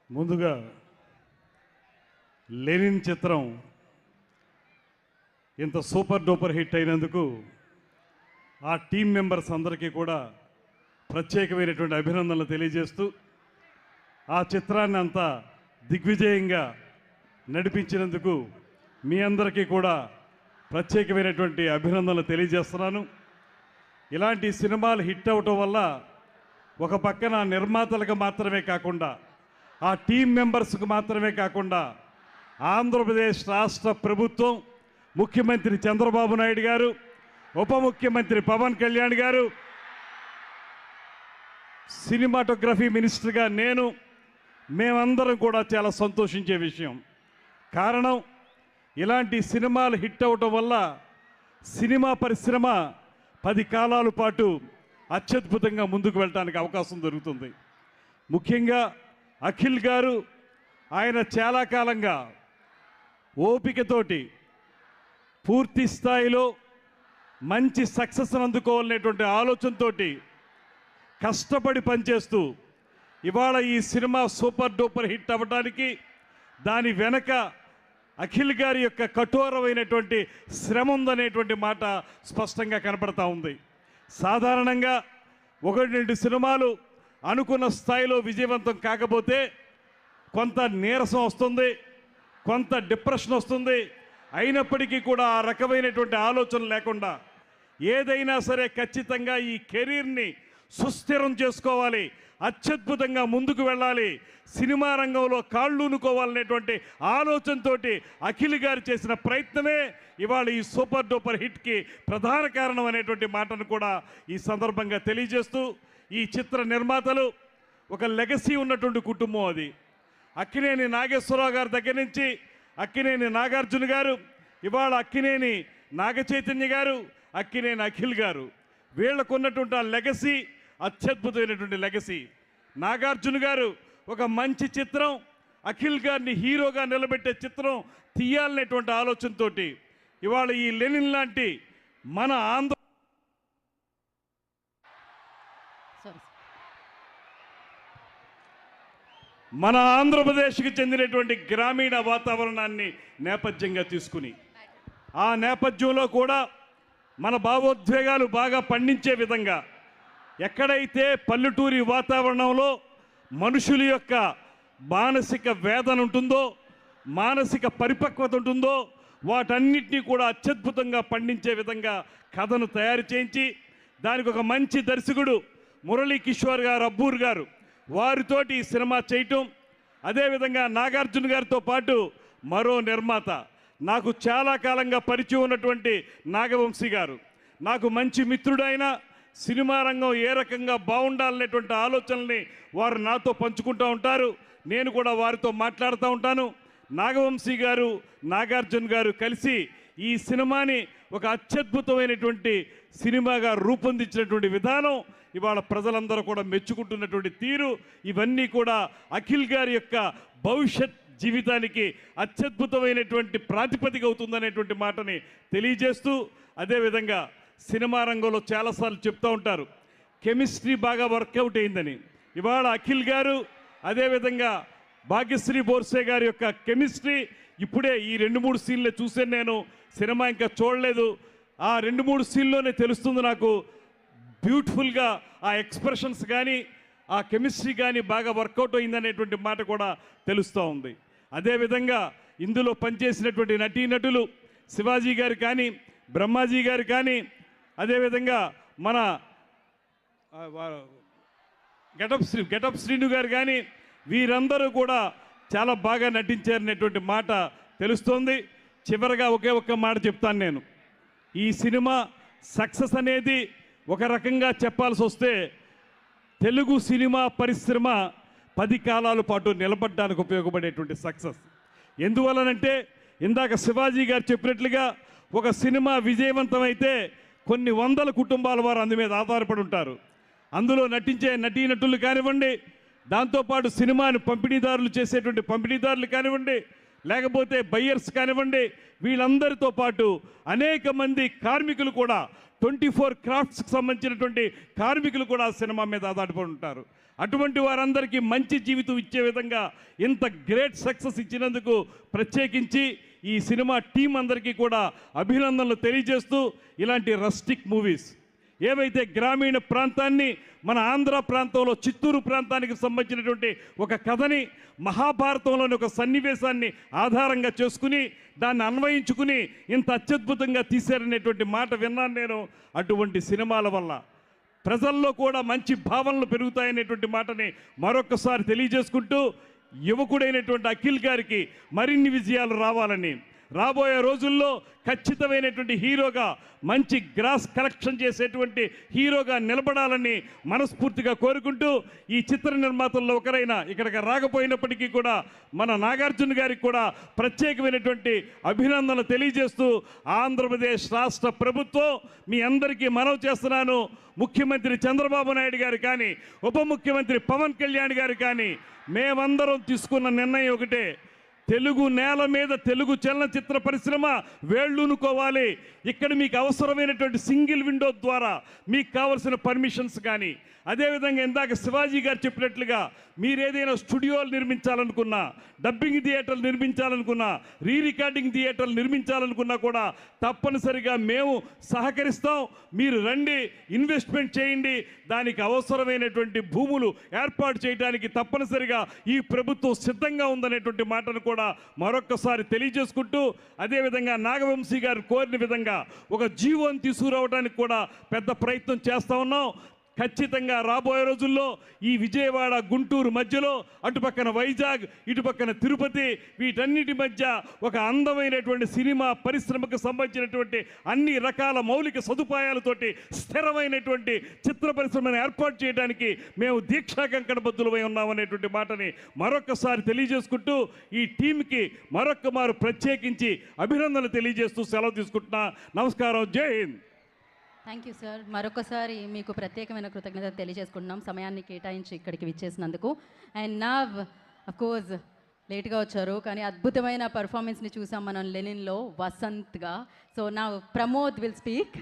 ముందుగా లెనిన్ చిత్రం ఇంత సూపర్ డూపర్ హిట్ అయినందుకు ఆ టీం మెంబర్స్ అందరికీ కూడా ప్రత్యేకమైనటువంటి అభినందనలు తెలియజేస్తూ ఆ చిత్రాన్ని అంతా దిగ్విజయంగా నడిపించినందుకు మీ అందరికీ కూడా ప్రత్యేకమైనటువంటి అభినందనలు తెలియజేస్తున్నాను. ఇలాంటి సినిమాలు హిట్ అవటం వల్ల ఒక పక్కన నిర్మాతలకు మాత్రమే కాకుండా ఆ టీం మెంబర్స్కు మాత్రమే కాకుండా ఆంధ్రప్రదేశ్ రాష్ట్ర ప్రభుత్వం, ముఖ్యమంత్రి చంద్రబాబు నాయుడు గారు, ఉప ముఖ్యమంత్రి పవన్ కళ్యాణ్ గారు, సినిమాటోగ్రఫీ మినిస్టర్గా మేమందరం కూడా చాలా సంతోషించే విషయం. కారణం, ఇలాంటి సినిమాలు హిట్ అవటం వల్ల సినిమా పరిశ్రమ 10 కాలాల పాటు అత్యద్భుతంగా ముందుకు వెళ్ళడానికి అవకాశం దొరుకుతుంది. ముఖ్యంగా అఖిల్ గారు, ఆయన చాలా కాలంగా ఓపికతోటి పూర్తి స్థాయిలో మంచి సక్సెస్ అందుకోవాలనేటువంటి ఆలోచనతో కష్టపడి పనిచేస్తూ ఇవాళ ఈ సినిమా సూపర్ డూపర్ హిట్ అవ్వడానికి దాని వెనక అఖిల్ గారి యొక్క కఠోరమైనటువంటి శ్రమ ఉందనేటువంటి మాట స్పష్టంగా కనపడతా ఉంది. సాధారణంగా 1-2 సినిమాలు అనుకున్న స్థాయిలో విజయవంతం కాకపోతే కొంత నీరసం వస్తుంది, కొంత డిప్రెషన్ వస్తుంది. అయినప్పటికీ కూడా ఆ రకమైనటువంటి ఆలోచన లేకుండా ఏదైనా సరే ఖచ్చితంగా ఈ కెరీర్ని సుస్థిరం చేసుకోవాలి, అత్యద్భుతంగా ముందుకు వెళ్ళాలి, సినిమా రంగంలో కాళ్ళూనుకోవాలనేటువంటి ఆలోచనతో అఖిల్ గారు చేసిన ప్రయత్నమే ఇవాళ ఈ సూపర్ డూపర్ హిట్కి ప్రధాన కారణం అనేటువంటి మాటను కూడా ఈ సందర్భంగా తెలియజేస్తూ, ఈ చిత్ర నిర్మాతలు ఒక లెగసీ ఉన్నటువంటి కుటుంబం. అది అక్కినేని నాగేశ్వరరావు గారి దగ్గర నుంచి అక్కినేని నాగార్జున గారు, ఇవాళ అక్కినేని నాగచైతన్య గారు, అక్కినేని అఖిల్ గారు, వీళ్ళకున్నటువంటి ఆ లెగసీ అత్యద్భుతమైనటువంటి లెగసీ. నాగార్జున గారు ఒక మంచి చిత్రం, అఖిల్ గారిని హీరోగా నిలబెట్టే చిత్రం తీయాలనేటువంటి ఆలోచనతో ఇవాళ ఈ లెనిన్ లాంటి మన ఆంధ్రప్రదేశ్కి చెందినటువంటి గ్రామీణ వాతావరణాన్ని నేపథ్యంగా తీసుకుని ఆ నేపథ్యంలో కూడా మన భావోద్వేగాలు బాగా పండించే విధంగా ఎక్కడైతే పల్లెటూరి వాతావరణంలో మనుషుల యొక్క మానసిక వేదన ఉంటుందో, మానసిక పరిపక్వత ఉంటుందో, వాటన్నిటినీ కూడా అత్యద్భుతంగా పండించే విధంగా కథను తయారు చేయించి దానికి ఒక మంచి దర్శకుడు మురళీ కిషోర్ గారు, అబ్బూర్ గారు, వారితోటి ఈ సినిమా చేయటం, అదేవిధంగా నాగార్జున గారితో పాటు మరో నిర్మాత, నాకు చాలా కాలంగా పరిచయం ఉన్నటువంటి నాగవంశీ గారు, నాకు మంచి మిత్రుడైన, సినిమా రంగం ఏ రకంగా బాగుండాలనేటువంటి ఆలోచనల్ని వారు నాతో పంచుకుంటూ ఉంటారు, నేను కూడా వారితో మాట్లాడుతూ ఉంటాను. నాగవంశీ గారు, నాగార్జున గారు కలిసి ఈ సినిమాని ఒక అత్యద్భుతమైనటువంటి సినిమాగా రూపొందించినటువంటి విధానం, ఇవాళ ప్రజలందరూ కూడా మెచ్చుకుంటున్నటువంటి తీరు, ఇవన్నీ కూడా అఖిల్ గారి యొక్క భవిష్యత్ జీవితానికి అత్యద్భుతమైనటువంటి ప్రాతిపదిక అవుతుందనేటువంటి మాటని తెలియజేస్తూ, అదేవిధంగా సినిమా రంగంలో చాలాసార్లు చెప్తూ ఉంటారు కెమిస్ట్రీ బాగా వర్కౌట్ అయిందని. ఇవాళ అఖిల్ గారు, అదేవిధంగా భాగ్యశ్రీ బోర్సే గారి యొక్క కెమిస్ట్రీ ఇప్పుడే ఈ 2-3 సీన్లే చూసాను నేను, సినిమా ఇంకా చూడలేదు. ఆ 2-3 సీన్లోనే తెలుస్తుంది నాకు బ్యూటిఫుల్గా ఆ ఎక్స్ప్రెషన్స్ కానీ ఆ కెమిస్ట్రీ కానీ బాగా వర్కౌట్ అయిందనేటువంటి మాట కూడా తెలుస్తూ ఉంది. అదేవిధంగా ఇందులో పనిచేసినటువంటి నటీనటులు శివాజీ గారు కానీ, బ్రహ్మాజీ గారు కానీ, అదేవిధంగా మన గెటప్ శ్రీను గారు కానీ, వీరందరూ కూడా చాలా బాగా నటించారనేటువంటి మాట తెలుస్తోంది. చివరగా ఒకే ఒక్క మాట చెప్తాను నేను, ఈ సినిమా సక్సెస్ అనేది ఒక రకంగా చెప్పాల్సి వస్తే తెలుగు సినిమా పరిశ్రమ 10 కాలాల పాటు నిలబడడానికి ఉపయోగపడేటువంటి సక్సెస్. ఎందువలనంటే ఇందాక శివాజీ గారు చెప్పినట్లుగా ఒక సినిమా విజయవంతమైతే కొన్ని వందల కుటుంబాల వారు అందు మీద ఆధారపడి ఉంటారు. అందులో నటించే నటీనటులు కానివ్వండి, దాంతోపాటు సినిమాను పంపిణీదారులు చేసేటువంటి పంపిణీదారులు కానివ్వండి, లేకపోతే బయ్యర్స్ కానివ్వండి, వీళ్ళందరితో పాటు అనేక మంది కార్మికులు కూడా 24 క్రాఫ్ట్స్కి సంబంధించినటువంటి కార్మికులు కూడా సినిమా మీద ఆధారపడి ఉంటారు. అటువంటి వారందరికీ మంచి జీవితం ఇచ్చే విధంగా ఇంత గ్రేట్ సక్సెస్ ఇచ్చినందుకు ప్రత్యేకించి ఈ సినిమా టీం అందరికీ కూడా అభినందనలు తెలియజేస్తూ, ఇలాంటి రస్టిక్ మూవీస్ ఏవైతే గ్రామీణ ప్రాంతాన్ని, మన ఆంధ్ర ప్రాంతంలో చిత్తూరు ప్రాంతానికి సంబంధించినటువంటి ఒక కథని, మహాభారతంలోని ఒక సన్నివేశాన్ని ఆధారంగా చేసుకుని దాన్ని అన్వయించుకుని ఇంత అత్యద్భుతంగా తీశారనేటువంటి మాట విన్నాను నేను. అటువంటి సినిమాల వల్ల ప్రజల్లో కూడా మంచి భావనలు పెరుగుతాయనేటువంటి మాటని మరొకసారి తెలియజేసుకుంటూ, యువకుడైనటువంటి అఖిల్ గారికి మరిన్ని విజయాలు రావాలని, రాబోయే రోజుల్లో ఖచ్చితమైనటువంటి హీరోగా, మంచి గ్రాస్ కలెక్షన్ చేసేటువంటి హీరోగా నిలబడాలని మనస్ఫూర్తిగా కోరుకుంటూ, ఈ చిత్ర నిర్మాతల్లో ఒకరైన ఇక్కడికి రాకపోయినప్పటికీ కూడా మన నాగార్జున గారికి కూడా ప్రత్యేకమైనటువంటి అభినందనలు తెలియజేస్తూ, ఆంధ్రప్రదేశ్ రాష్ట్ర ప్రభుత్వం మీ అందరికీ మనవి చేస్తున్నాను, ముఖ్యమంత్రి చంద్రబాబు నాయుడు గారు కానీ, ఉప ముఖ్యమంత్రి పవన్ కళ్యాణ్ గారు కానీ, మేమందరం తీసుకున్న నిర్ణయం ఒకటే, తెలుగు నేల మీద తెలుగు చలనచిత్ర పరిశ్రమ వేళ్ళూనుకోవాలి. ఇక్కడ మీకు అవసరమైనటువంటి సింగిల్ విండో ద్వారా మీకు కావలసిన పర్మిషన్స్ కానీ, అదేవిధంగా ఇందాక శివాజీ గారు చెప్పినట్లుగా మీరు ఏదైనా స్టూడియోలు నిర్మించాలనుకున్నా, డబ్బింగ్ థియేటర్లు నిర్మించాలనుకున్నా, రీ రికార్డింగ్ థియేటర్లు నిర్మించాలనుకున్నా కూడా తప్పనిసరిగా మేము సహకరిస్తాం. మీరు రండి, ఇన్వెస్ట్మెంట్ చేయండి, దానికి అవసరమైనటువంటి భూములు ఏర్పాటు చేయడానికి తప్పనిసరిగా ఈ ప్రభుత్వం సిద్ధంగా ఉందనేటువంటి మాటను కూడా మరొక్కసారి తెలియజేసుకుంటూ, అదేవిధంగా నాగవంశీ గారు కోరిన విధంగా ఒక జీవోని తీసుకురావడానికి కూడా పెద్ద ప్రయత్నం చేస్తూ ఉన్నాం. ఖచ్చితంగా రాబోయే రోజుల్లో ఈ విజయవాడ గుంటూరు మధ్యలో అటుపక్కన వైజాగ్, ఇటుపక్కన తిరుపతి, వీటన్నిటి మధ్య ఒక అందమైనటువంటి సినిమా పరిశ్రమకు సంబంధించినటువంటి అన్ని రకాల మౌలిక సదుపాయాలతోటి స్థిరమైనటువంటి చిత్ర పరిశ్రమను ఏర్పాటు చేయడానికి మేము దీక్షా కంకణబద్ధులమై ఉన్నామనేటువంటి మాటని మరొకసారి తెలియజేసుకుంటూ, ఈ టీంకి మరొక్కమారు ప్రత్యేకించి అభినందనలు తెలియజేస్తూ సెలవు తీసుకుంటున్నా. నమస్కారం. జై హింద్. Thank you sir. మరొకసారి మీకు ప్రత్యేకమైన కృతజ్ఞత తెలియజేసుకుంటున్నాం సమయాన్ని కేటాయించి ఇక్కడికి విచ్చేసినందుకు. అండ్ నా అఫ్కోర్స్ లేట్గా వచ్చారు, కానీ అద్భుతమైన పర్ఫార్మెన్స్ని చూసాం మనం లెనిన్లో వసంత్గా. సో నా ప్రమోద్ విల్ స్పీక్.